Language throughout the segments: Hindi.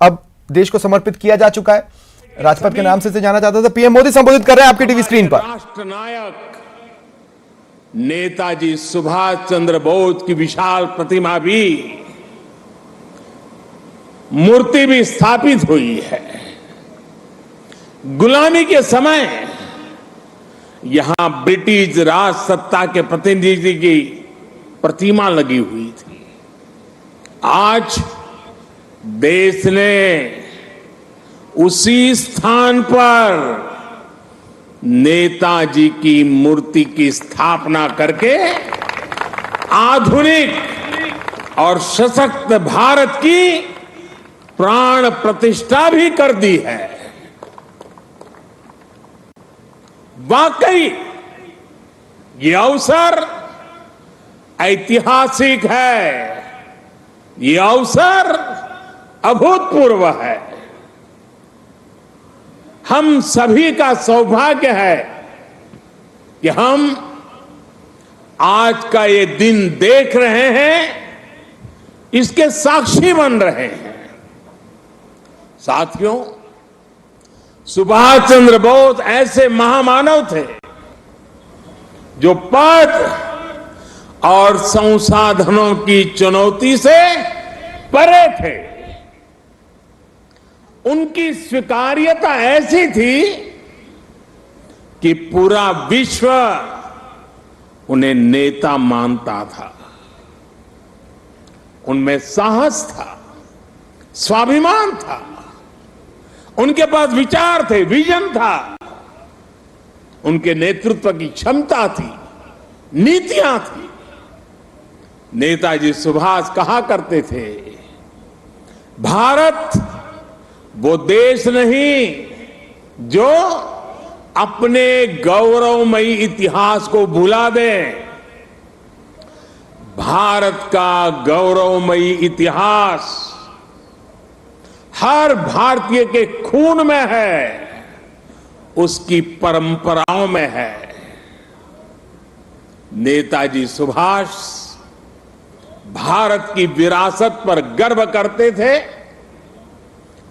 अब देश को समर्पित किया जा चुका है। राजपथ के नाम से जाना चाहता था। पीएम मोदी संबोधित कर रहे हैं आपकी टीवी स्क्रीन पर। राष्ट्र नायक नेताजी सुभाष चंद्र बोस की विशाल प्रतिमा भी, मूर्ति भी स्थापित हुई है। गुलामी के समय यहां ब्रिटिश राज सत्ता के प्रतिनिधि की प्रतिमा लगी हुई थी। आज देश ने उसी स्थान पर नेताजी की मूर्ति की स्थापना करके आधुनिक और सशक्त भारत की प्राण प्रतिष्ठा भी कर दी है। वाकई ये अवसर ऐतिहासिक है, ये अवसर अभूतपूर्व है। हम सभी का सौभाग्य है कि हम आज का ये दिन देख रहे हैं, इसके साक्षी बन रहे हैं। साथियों, सुभाष चंद्र बोस ऐसे महामानव थे जो पद और संसाधनों की चुनौती से परे थे। उनकी स्वीकार्यता ऐसी थी कि पूरा विश्व उन्हें नेता मानता था। उनमें साहस था, स्वाभिमान था, उनके पास विचार थे, विजन था, उनके नेतृत्व की क्षमता थी, नीतियां थी। नेताजी सुभाष कहा करते थे, भारत वो देश नहीं जो अपने गौरवमयी इतिहास को भुला दे। भारत का गौरवमयी इतिहास हर भारतीय के खून में है, उसकी परंपराओं में है। नेताजी सुभाष भारत की विरासत पर गर्व करते थे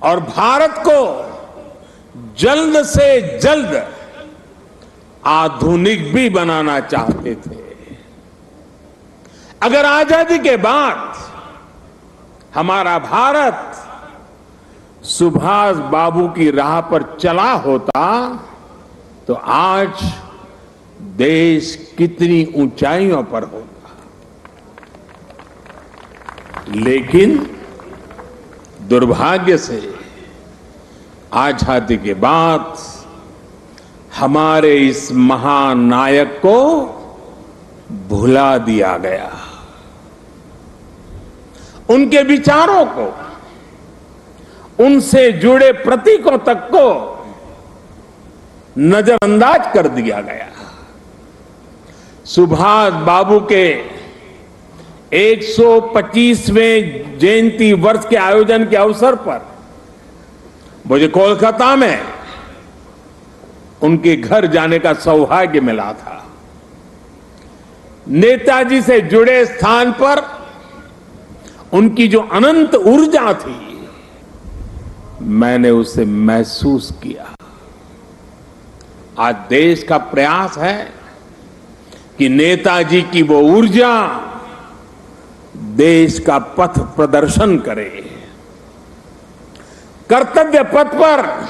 और भारत को जल्द से जल्द आधुनिक भी बनाना चाहते थे। अगर आजादी के बाद हमारा भारत सुभाष बाबू की राह पर चला होता तो आज देश कितनी ऊंचाइयों पर होता। लेकिन दुर्भाग्य से आजादी के बाद हमारे इस महान नायक को भुला दिया गया। उनके विचारों को, उनसे जुड़े प्रतीकों तक को नजरअंदाज कर दिया गया। सुभाष बाबू के 125वें जयंती वर्ष के आयोजन के अवसर पर मुझे कोलकाता में उनके घर जाने का सौभाग्य मिला था। नेताजी से जुड़े स्थान पर उनकी जो अनंत ऊर्जा थी, मैंने उसे महसूस किया। आज देश का प्रयास है कि नेताजी की वो ऊर्जा देश का पथ प्रदर्शन करे। कर्तव्य पथ पर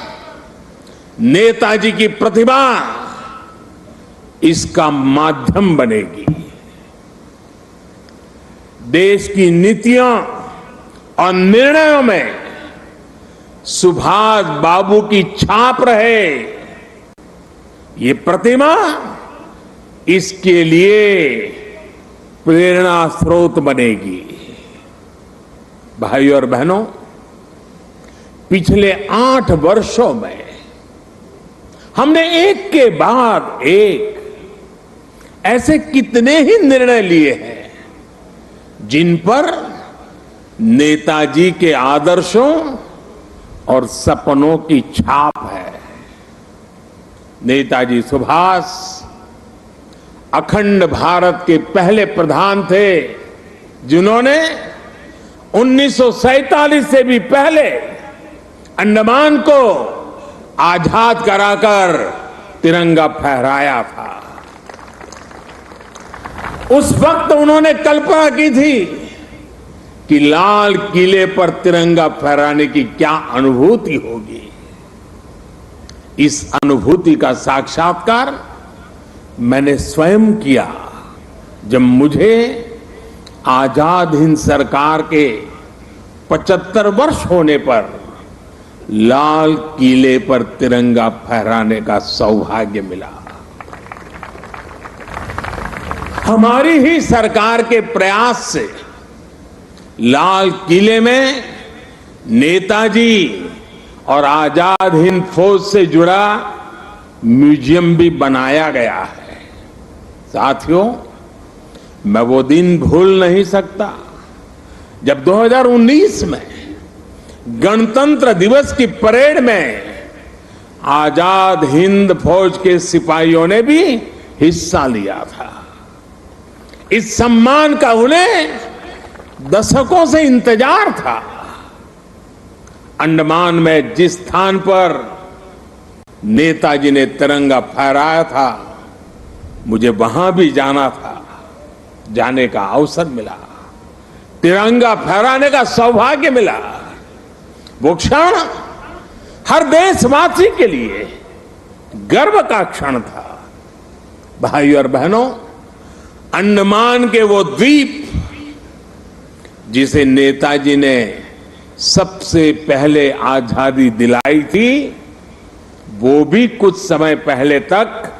नेताजी की प्रतिभा इसका माध्यम बनेगी। देश की नीतियों और निर्णयों में सुभाष बाबू की छाप रहे, ये प्रतिमा इसके लिए प्रेरणा स्रोत बनेगी। भाइयों और बहनों, पिछले 8 वर्षों में हमने एक के बाद एक ऐसे कितने ही निर्णय लिए हैं जिन पर नेताजी के आदर्शों और सपनों की छाप है। नेताजी सुभाष अखंड भारत के पहले प्रधान थे जिन्होंने 1947 से भी पहले अंडमान को आजाद कराकर तिरंगा फहराया था। उस वक्त उन्होंने कल्पना की थी कि लाल किले पर तिरंगा फहराने की क्या अनुभूति होगी। इस अनुभूति का साक्षात्कार मैंने स्वयं किया जब मुझे आजाद हिंद सरकार के 75 वर्ष होने पर लाल किले पर तिरंगा फहराने का सौभाग्य मिला। हमारी ही सरकार के प्रयास से लाल किले में नेताजी और आजाद हिंद फौज से जुड़ा म्यूजियम भी बनाया गया है। साथियों, मैं वो दिन भूल नहीं सकता जब 2019 में गणतंत्र दिवस की परेड में आजाद हिंद फौज के सिपाहियों ने भी हिस्सा लिया था। इस सम्मान का उन्हें दशकों से इंतजार था। अंडमान में जिस स्थान पर नेताजी ने तिरंगा फहराया था, मुझे वहां भी जाना था। जाने का अवसर मिला, तिरंगा फहराने का सौभाग्य मिला। वो क्षण हर देशवासी के लिए गर्व का क्षण था। भाइयों और बहनों, अंडमान के वो द्वीप जिसे नेताजी ने सबसे पहले आजादी दिलाई थी, वो भी कुछ समय पहले तक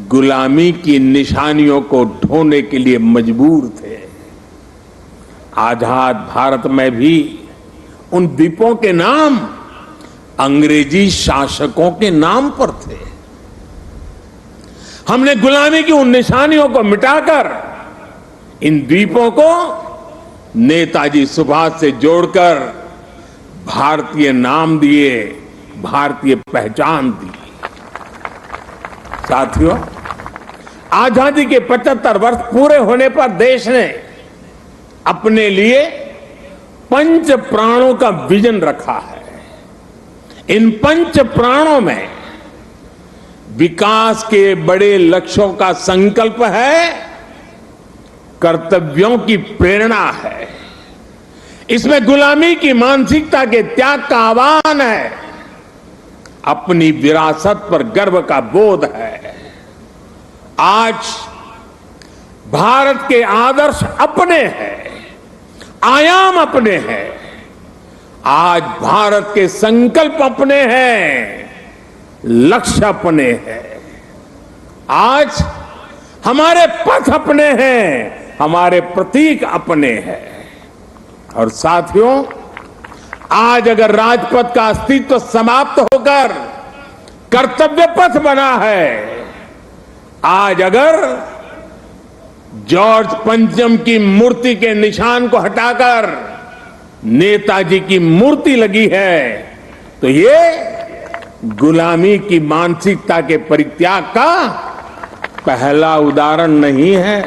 गुलामी की निशानियों को ढोने के लिए मजबूर थे। आजाद भारत में भी उन द्वीपों के नाम अंग्रेजी शासकों के नाम पर थे। हमने गुलामी की उन निशानियों को मिटाकर इन द्वीपों को नेताजी सुभाष से जोड़कर भारतीय नाम दिए, भारतीय पहचान दी। साथियों, आजादी के 75 वर्ष पूरे होने पर देश ने अपने लिए 5 प्राणों का विजन रखा है। इन 5 प्राणों में विकास के बड़े लक्ष्यों का संकल्प है, कर्तव्यों की प्रेरणा है। इसमें गुलामी की मानसिकता के त्याग का आह्वान है, अपनी विरासत पर गर्व का बोध है। आज भारत के आदर्श अपने हैं, आयाम अपने हैं। आज भारत के संकल्प अपने हैं, लक्ष्य अपने हैं। आज हमारे पथ अपने हैं, हमारे प्रतीक अपने हैं। और साथियों, आज अगर राजपथ का अस्तित्व समाप्त होकर कर्तव्य पथ बना है, आज अगर जॉर्ज पंचम की मूर्ति के निशान को हटाकर नेताजी की मूर्ति लगी है, तो ये गुलामी की मानसिकता के परित्याग का पहला उदाहरण नहीं है।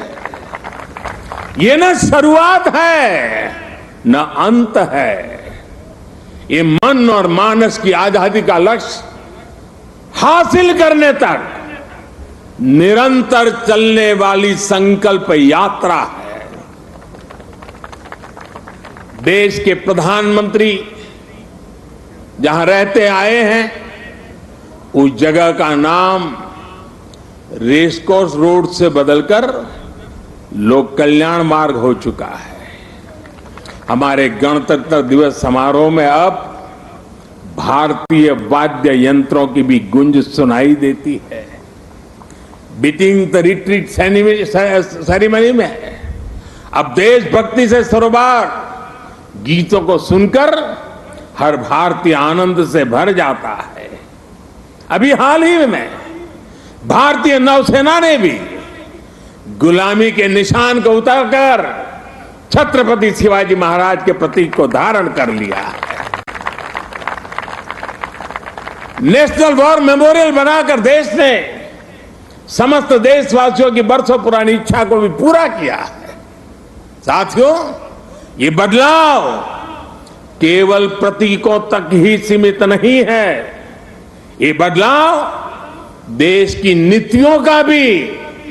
ये न शुरुआत है न अंत है। ये मन और मानस की आजादी का लक्ष्य हासिल करने तक निरंतर चलने वाली संकल्प यात्रा है। देश के प्रधानमंत्री जहां रहते आए हैं, उस जगह का नाम रेसकोर्स रोड से बदलकर लोक कल्याण मार्ग हो चुका है। हमारे गणतंत्र दिवस समारोह में अब भारतीय वाद्य यंत्रों की भी गूंज सुनाई देती है। बीटिंग द रिट्रीट सेरेमनी में अब देशभक्ति से सरोबार गीतों को सुनकर हर भारतीय आनंद से भर जाता है। अभी हाल ही में भारतीय नौसेना ने भी गुलामी के निशान को उतारकर छत्रपति शिवाजी महाराज के प्रतीक को धारण कर लिया है। नेशनल वॉर मेमोरियल बनाकर देश ने समस्त देशवासियों की बरसों पुरानी इच्छा को भी पूरा किया है। साथियों, ये बदलाव केवल प्रतीकों तक ही सीमित नहीं है। ये बदलाव देश की नीतियों का भी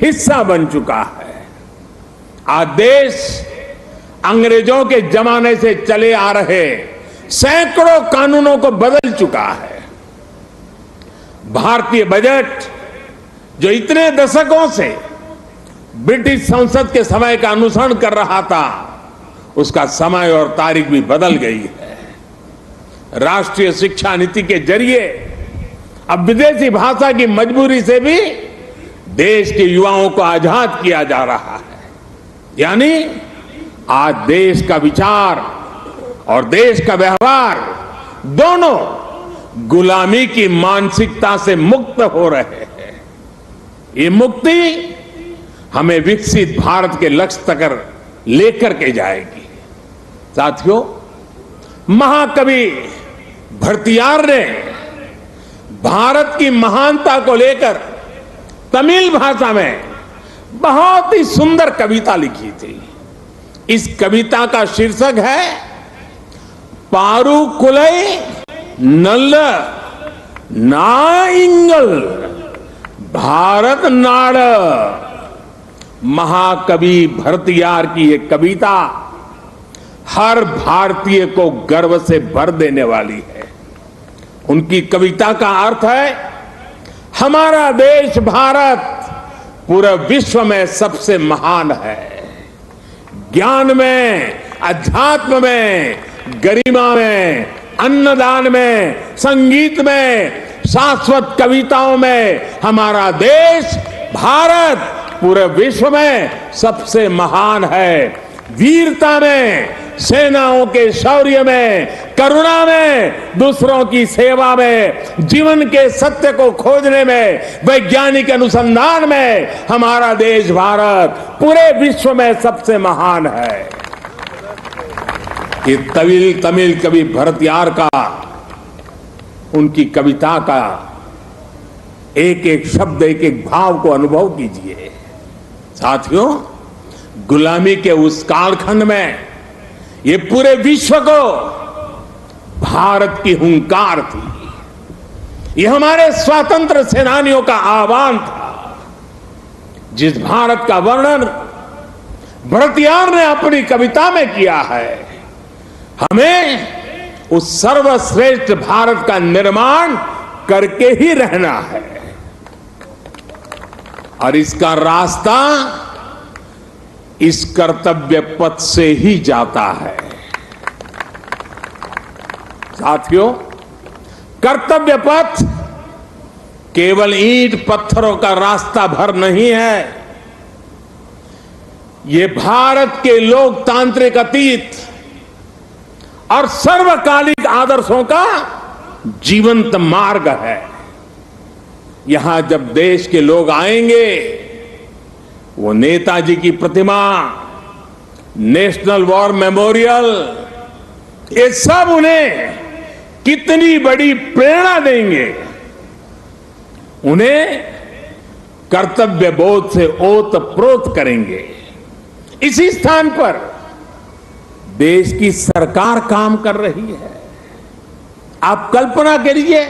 हिस्सा बन चुका है। आज देश अंग्रेजों के जमाने से चले आ रहे सैकड़ों कानूनों को बदल चुका है। भारतीय बजट जो इतने दशकों से ब्रिटिश संसद के समय का अनुसरण कर रहा था, उसका समय और तारीख भी बदल गई है। राष्ट्रीय शिक्षा नीति के जरिए अब विदेशी भाषा की मजबूरी से भी देश के युवाओं को आजाद किया जा रहा है। यानी आज देश का विचार और देश का व्यवहार दोनों गुलामी की मानसिकता से मुक्त हो रहे हैं। ये मुक्ति हमें विकसित भारत के लक्ष्य तक लेकर के जाएगी। साथियों, महाकवि भरतियार ने भारत की महानता को लेकर तमिल भाषा में बहुत ही सुंदर कविता लिखी थी। इस कविता का शीर्षक है पारुकुलई नल्ल नाइंगल भारत नाड़। महाकवि भरतियार की यह कविता हर भारतीय को गर्व से भर देने वाली है। उनकी कविता का अर्थ है, हमारा देश भारत पूरे विश्व में सबसे महान है। ज्ञान में, अध्यात्म में, गरिमा में, अन्नदान में, संगीत में, शाश्वत कविताओं में हमारा देश भारत पूरे विश्व में सबसे महान है। वीरता में, सेनाओं के शौर्य में, करुणा में, दूसरों की सेवा में, जीवन के सत्य को खोजने में, वैज्ञानिक अनुसंधान में हमारा देश भारत पूरे विश्व में सबसे महान है। ये तमिल कवि भरतियार का, उनकी कविता का एक एक शब्द, एक एक भाव को अनुभव कीजिए। साथियों, गुलामी के उस कालखंड में ये पूरे विश्व को भारत की हुंकार थी। ये हमारे स्वतंत्र सेनानियों का आह्वान था। जिस भारत का वर्णन भरतियार ने अपनी कविता में किया है, हमें उस सर्वश्रेष्ठ भारत का निर्माण करके ही रहना है। और इसका रास्ता इस कर्तव्य पथ से ही जाता है। साथियों, कर्तव्य पथ केवल ईंट पत्थरों का रास्ता भर नहीं है। ये भारत के लोकतांत्रिक अतीत और सर्वकालिक आदर्शों का जीवंत मार्ग है। यहां जब देश के लोग आएंगे, वो नेताजी की प्रतिमा, नेशनल वॉर मेमोरियल, ये सब उन्हें कितनी बड़ी प्रेरणा देंगे। उन्हें कर्तव्य बोध से ओतप्रोत करेंगे। इसी स्थान पर देश की सरकार काम कर रही है। आप कल्पना करिए,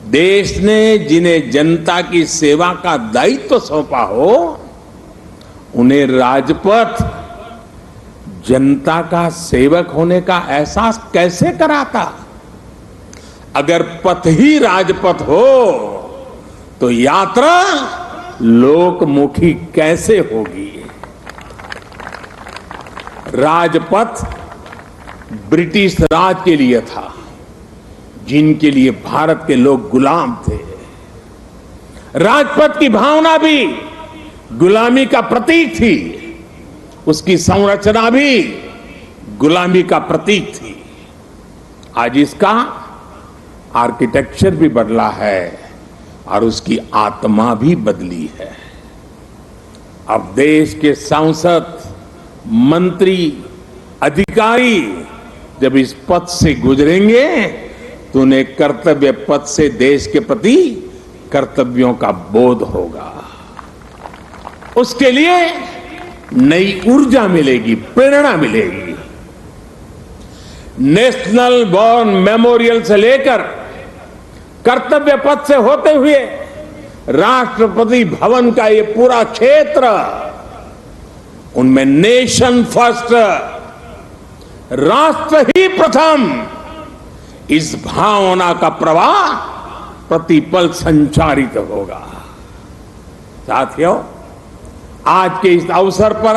देश ने जिन्हें जनता की सेवा का दायित्व सौंपा हो, उन्हें राजपथ जनता का सेवक होने का एहसास कैसे कराता। अगर पथ ही राजपथ हो तो यात्रा लोकमुखी कैसे होगी। राजपथ ब्रिटिश राज के लिए था, जिनके लिए भारत के लोग गुलाम थे। राजपथ की भावना भी गुलामी का प्रतीक थी, उसकी संरचना भी गुलामी का प्रतीक थी। आज इसका आर्किटेक्चर भी बदला है और उसकी आत्मा भी बदली है। अब देश के सांसद, मंत्री, अधिकारी जब इस पथ से गुजरेंगे तो उन्हें कर्तव्य पथ से देश के प्रति कर्तव्यों का बोध होगा। उसके लिए नई ऊर्जा मिलेगी, प्रेरणा मिलेगी। नेशनल वॉर मेमोरियल से लेकर कर्तव्य पथ से होते हुए राष्ट्रपति भवन का ये पूरा क्षेत्र, उनमें नेशन फर्स्ट, राष्ट्र ही प्रथम, इस भावना का प्रवाह प्रतिपल संचारित होगा। साथियों, आज के इस अवसर पर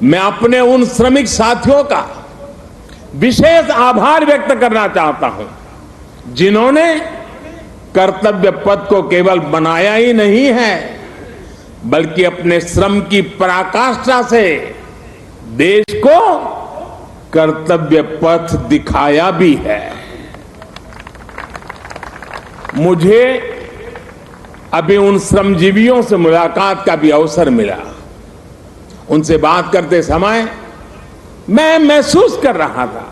मैं अपने उन श्रमिक साथियों का विशेष आभार व्यक्त करना चाहता हूं, जिन्होंने कर्तव्य पथ को केवल बनाया ही नहीं है, बल्कि अपने श्रम की पराकाष्ठा से देश को कर्तव्य पथ दिखाया भी है। मुझे अभी उन श्रमजीवियों से मुलाकात का भी अवसर मिला। उनसे बात करते समय मैं महसूस कर रहा था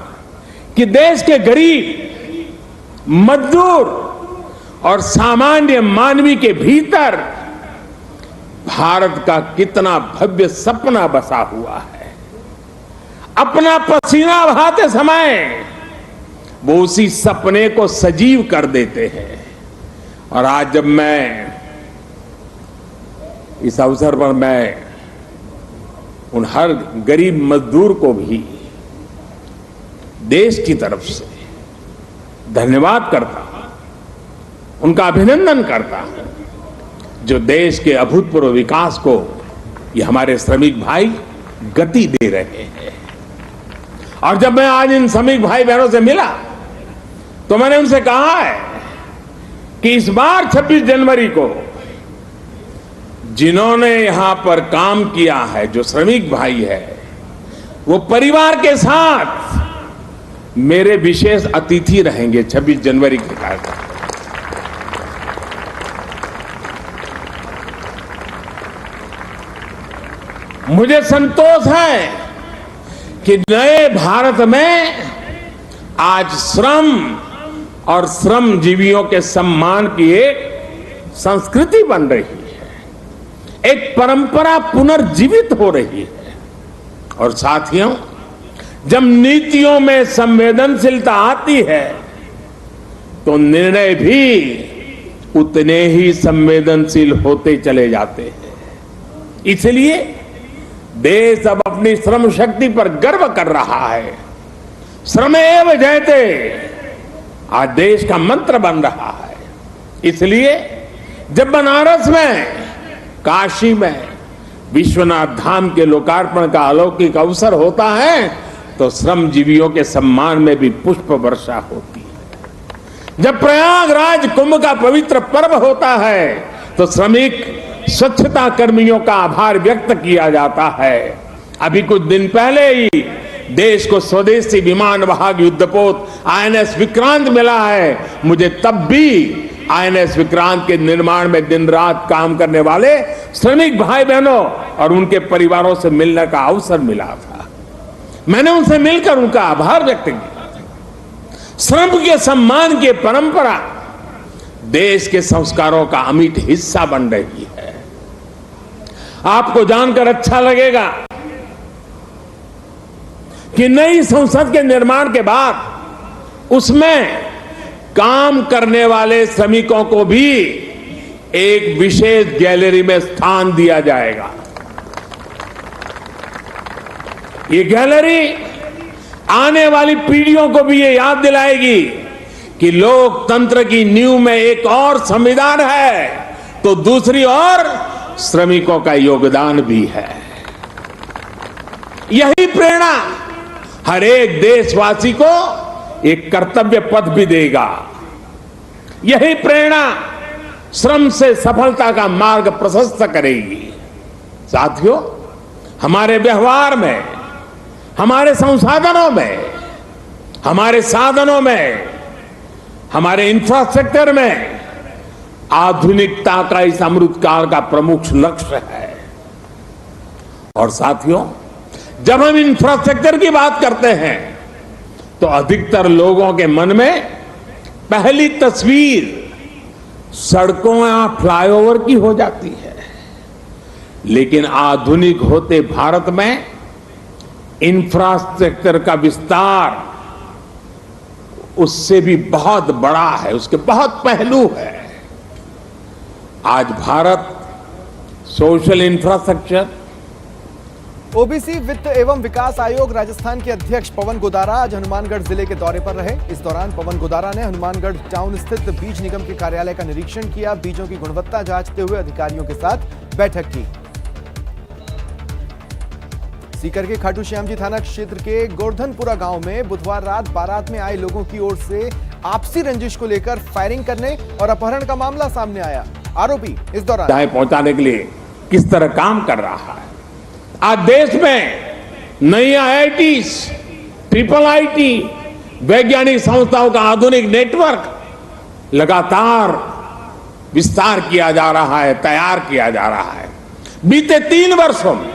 कि देश के गरीब, मजदूर और सामान्य मानवी के भीतर भारत का कितना भव्य सपना बसा हुआ है। अपना पसीना बहाते समय वो उसी सपने को सजीव कर देते हैं। और आज जब मैं इस अवसर पर मैं उन हर गरीब मजदूर को भी देश की तरफ से धन्यवाद करता हूं, उनका अभिनंदन करता हूं, जो देश के अभूतपूर्व विकास को ये हमारे श्रमिक भाई गति दे रहे हैं। और जब मैं आज इन श्रमिक भाई बहनों से मिला तो मैंने उनसे कहा है कि इस बार 26 जनवरी को जिन्होंने यहां पर काम किया है, जो श्रमिक भाई है, वो परिवार के साथ मेरे विशेष अतिथि रहेंगे 26 जनवरी के कार्यक्रम। मुझे संतोष है कि नए भारत में आज श्रम और श्रमजीवियों के सम्मान की एक संस्कृति बन रही है, एक परंपरा पुनर्जीवित हो रही है। और साथियों, जब नीतियों में संवेदनशीलता आती है तो निर्णय भी उतने ही संवेदनशील होते चले जाते हैं। इसलिए देश अब अपनी श्रम शक्ति पर गर्व कर रहा है। श्रमेव जयते आज देश का मंत्र बन रहा है। इसलिए जब बनारस में, काशी में विश्वनाथ धाम के लोकार्पण का अलौकिक अवसर होता है तो श्रमजीवियों के सम्मान में भी पुष्प वर्षा होती है। जब प्रयागराज कुंभ का पवित्र पर्व होता है तो श्रमिक स्वच्छता कर्मियों का आभार व्यक्त किया जाता है। अभी कुछ दिन पहले ही देश को स्वदेशी विमान वाहक युद्धपोत आईएनएस विक्रांत मिला है। मुझे तब भी आईएनएस विक्रांत के निर्माण में दिन रात काम करने वाले श्रमिक भाई बहनों और उनके परिवारों से मिलने का अवसर मिला था। मैंने उनसे मिलकर उनका आभार व्यक्त किया। श्रम के सम्मान की परंपरा देश के संस्कारों का अमिट हिस्सा बन रही है। आपको जानकर अच्छा लगेगा कि नई संसद के निर्माण के बाद उसमें काम करने वाले श्रमिकों को भी एक विशेष गैलरी में स्थान दिया जाएगा। ये गैलरी आने वाली पीढ़ियों को भी ये याद दिलाएगी कि लोकतंत्र की नींव में एक और संविधान है तो दूसरी ओर श्रमिकों का योगदान भी है। यही प्रेरणा हर एक देशवासी को एक कर्तव्य पथ भी देगा। यही प्रेरणा श्रम से सफलता का मार्ग प्रशस्त करेगी। साथियों, हमारे व्यवहार में, हमारे संसाधनों में, हमारे साधनों में, हमारे इंफ्रास्ट्रक्चर में आधुनिकता का इस अमृतकाल का प्रमुख लक्ष्य है। और साथियों, जब हम इंफ्रास्ट्रक्चर की बात करते हैं तो अधिकतर लोगों के मन में पहली तस्वीर सड़कों या फ्लाईओवर की हो जाती है। लेकिन आधुनिक होते भारत में इंफ्रास्ट्रक्चर का विस्तार उससे भी बहुत बड़ा है, उसके बहुत पहलू है। आज भारत सोशल इंफ्रास्ट्रक्चर, ओबीसी वित्त एवं विकास आयोग राजस्थान के अध्यक्ष पवन गोदारा आज हनुमानगढ़ जिले के दौरे पर रहे। इस दौरान पवन गोदारा ने हनुमानगढ़ टाउन स्थित बीज निगम के कार्यालय का निरीक्षण किया। बीजों की गुणवत्ता जांचते हुए अधिकारियों के साथ बैठक की। सीकर के खाटू श्याम जी थाना क्षेत्र के गोवर्धनपुरा गांव में बुधवार रात बारात में आए लोगों की ओर से आपसी रंजिश को लेकर फायरिंग करने और अपहरण का मामला सामने आया। आरोपी इस दौरान पहुंचाने के लिए किस तरह काम कर रहा है। आज देश में नई IITs, ट्रिपल IT, वैज्ञानिक संस्थाओं का आधुनिक नेटवर्क लगातार विस्तार किया जा रहा है, तैयार किया जा रहा है। बीते 3 वर्षों में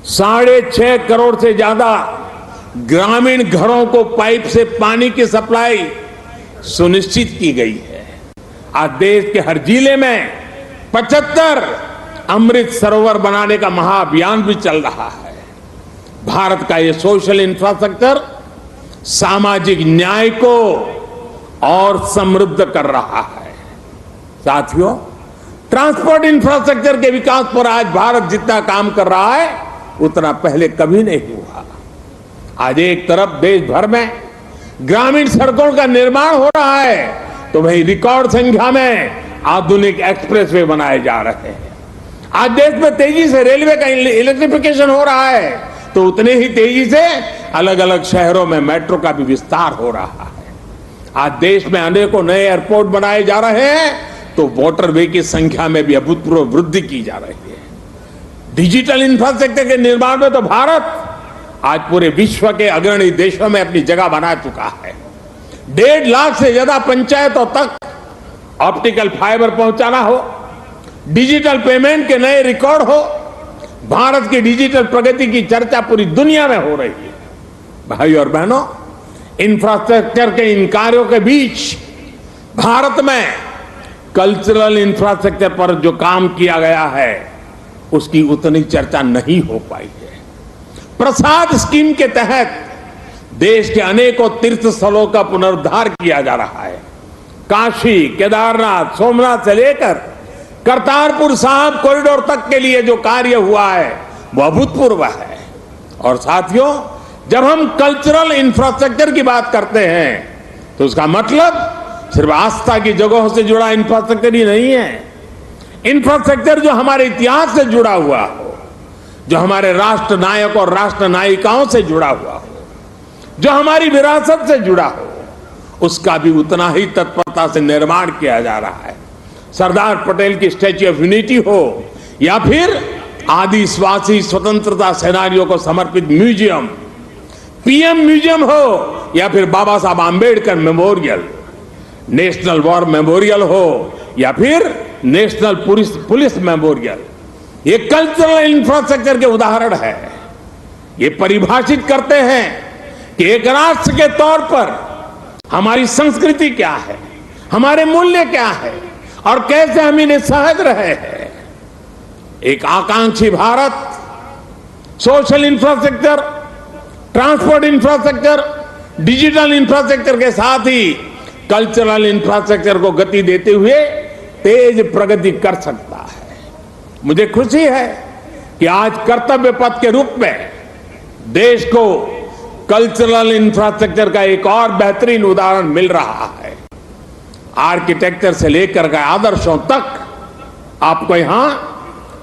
6.5 करोड़ से ज्यादा ग्रामीण घरों को पाइप से पानी की सप्लाई सुनिश्चित की गई है। आज देश के हर जिले में 75 अमृत सरोवर बनाने का महाअभियान भी चल रहा है। भारत का ये सोशल इंफ्रास्ट्रक्चर सामाजिक न्याय को और समृद्ध कर रहा है। साथियों, ट्रांसपोर्ट इंफ्रास्ट्रक्चर के विकास पर आज भारत जितना काम कर रहा है उतना पहले कभी नहीं हुआ। आज एक तरफ देश भर में ग्रामीण सड़कों का निर्माण हो रहा है तो वहीं रिकॉर्ड संख्या में आधुनिक एक्सप्रेसवे बनाए जा रहे हैं। आज देश में तेजी से रेलवे का इलेक्ट्रिफिकेशन हो रहा है तो उतने ही तेजी से अलग अलग शहरों में मेट्रो का भी विस्तार हो रहा है। आज देश में अनेकों नए एयरपोर्ट बनाए जा रहे हैं तो वाटरवे की संख्या में भी अभूतपूर्व वृद्धि की जा रही है। डिजिटल इंफ्रास्ट्रक्चर के निर्माण में तो भारत आज पूरे विश्व के अग्रणी देशों में अपनी जगह बना चुका है। 1.5 लाख से ज्यादा पंचायतों तक ऑप्टिकल फाइबर पहुंचाना हो, डिजिटल पेमेंट के नए रिकॉर्ड हो, भारत की डिजिटल प्रगति की चर्चा पूरी दुनिया में हो रही है। भाई और बहनों, इंफ्रास्ट्रक्चर के इन कार्यों के बीच भारत में कल्चरल इंफ्रास्ट्रक्चर पर जो काम किया गया है उसकी उतनी चर्चा नहीं हो पाई है। प्रसाद स्कीम के तहत देश के अनेकों तीर्थ स्थलों का पुनरुद्धार किया जा रहा है। काशी, केदारनाथ, सोमनाथ से लेकर करतारपुर साहिब कॉरिडोर तक के लिए जो कार्य हुआ है वो अभूतपूर्व है। और साथियों, जब हम कल्चरल इंफ्रास्ट्रक्चर की बात करते हैं तो उसका मतलब सिर्फ आस्था की जगहों से जुड़ा इंफ्रास्ट्रक्चर ही नहीं है। इंफ्रास्ट्रक्चर जो हमारे इतिहास से जुड़ा हुआ हो, जो हमारे राष्ट्र नायक और राष्ट्र नायिकाओं से जुड़ा हुआ हो, जो हमारी विरासत से जुड़ा हो, उसका भी उतना ही तत्परता से निर्माण किया जा रहा है। सरदार पटेल की स्टैच्यू ऑफ यूनिटी हो या फिर आदिवासी स्वतंत्रता सेनानियों को समर्पित म्यूजियम, PM म्यूजियम हो या फिर बाबा Saheb Ambedkar memorial, national war memorial हो या फिर नेशनल पुलिस मेमोरियल, ये कल्चरल इंफ्रास्ट्रक्चर के उदाहरण है। ये परिभाषित करते हैं कि एक राष्ट्र के तौर पर हमारी संस्कृति क्या है, हमारे मूल्य क्या है और कैसे हम इन्हें सहज रहे हैं। एक आकांक्षी Bharat social infrastructure, transport infrastructure, digital infrastructure के साथ ही कल्चरल इंफ्रास्ट्रक्चर को गति देते हुए तेज प्रगति कर सकता है। मुझे खुशी है कि आज कर्तव्य पथ के रूप में देश को कल्चरल इंफ्रास्ट्रक्चर का एक और बेहतरीन उदाहरण मिल रहा है। आर्किटेक्चर से लेकर के आदर्शों तक आपको यहां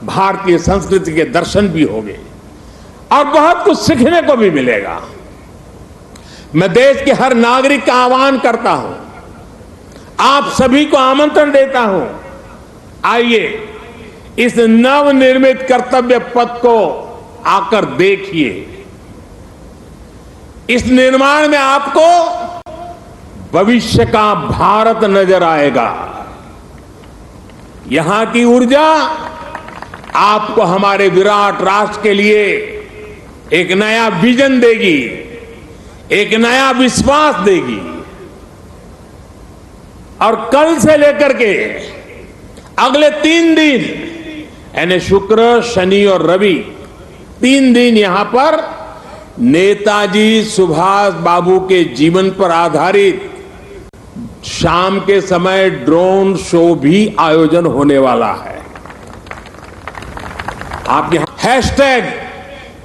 भारतीय संस्कृति के दर्शन भी होंगे और बहुत कुछ सीखने को भी मिलेगा। मैं देश के हर नागरिक का आह्वान करता हूं, आप सभी को आमंत्रण देता हूं, आइए इस नवनिर्मित कर्तव्य पथ को आकर देखिए। इस निर्माण में आपको भविष्य का भारत नजर आएगा। यहां की ऊर्जा आपको हमारे विराट राष्ट्र के लिए एक नया विजन देगी, एक नया विश्वास देगी। और कल से लेकर के अगले 3 दिन यानी शुक्र, शनि और रवि 3 दिन यहां पर नेताजी सुभाष बाबू के जीवन पर आधारित शाम के समय ड्रोन शो भी आयोजन होने वाला है। आप यहां हैशटैग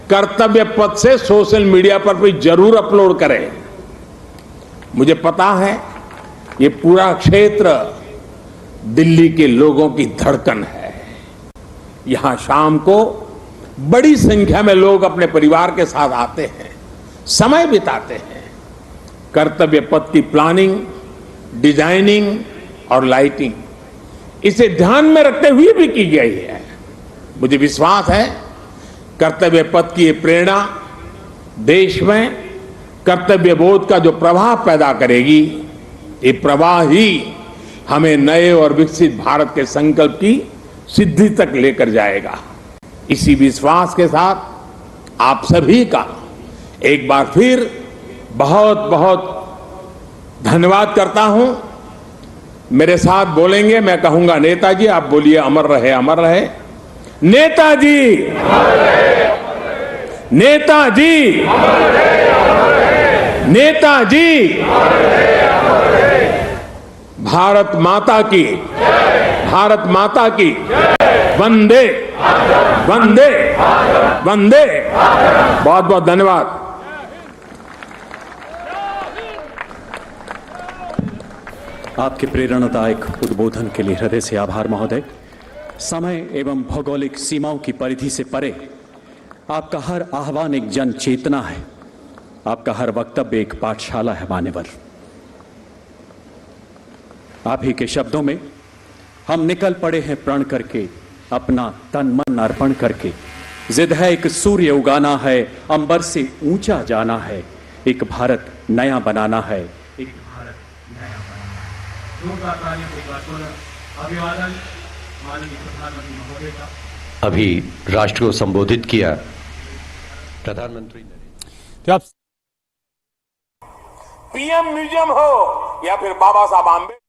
कर्तव्य पथ से सोशल मीडिया पर भी जरूर अपलोड करें। मुझे पता है ये पूरा क्षेत्र दिल्ली के लोगों की धड़कन है। यहां शाम को बड़ी संख्या में लोग अपने परिवार के साथ आते हैं, समय बिताते हैं। कर्तव्य पथ की प्लानिंग, डिजाइनिंग और लाइटिंग इसे ध्यान में रखते हुए भी की गई है। मुझे विश्वास है कर्तव्य पथ की ये प्रेरणा देश में कर्तव्य बोध का जो प्रवाह पैदा करेगी, ये प्रवाह ही हमें नए और विकसित भारत के संकल्प की सिद्धि तक लेकर जाएगा। इसी विश्वास के साथ आप सभी का एक बार फिर बहुत बहुत धन्यवाद करता हूं। मेरे साथ बोलेंगे, मैं कहूंगा नेताजी, आप बोलिए अमर रहे, अमर रहे। नेताजी, नेताजी, नेताजी, भारत माता की, भारत माता की, वंदे वंदे वंदे। बहुत बहुत धन्यवाद। आपके प्रेरणादायक उद्बोधन के लिए हृदय से आभार महोदय। समय एवं भौगोलिक सीमाओं की परिधि से परे आपका हर आह्वान एक जन चेतना है, आपका हर वक्तव्य एक पाठशाला है मान्यवर। आप ही के शब्दों में हम निकल पड़े हैं प्रण करके, अपना तन मन अर्पण करके। जिद है एक सूर्य उगाना है, अंबर से ऊंचा जाना है, एक भारत नया बनाना है, एक भारत नया बनाना है। अभिवादन माननीय प्रधानमंत्री महोदय का। अभी राष्ट्र को संबोधित किया प्रधानमंत्री ने। पीएम म्यूजियम हो या फिर बाबा साहब आम्बेडकर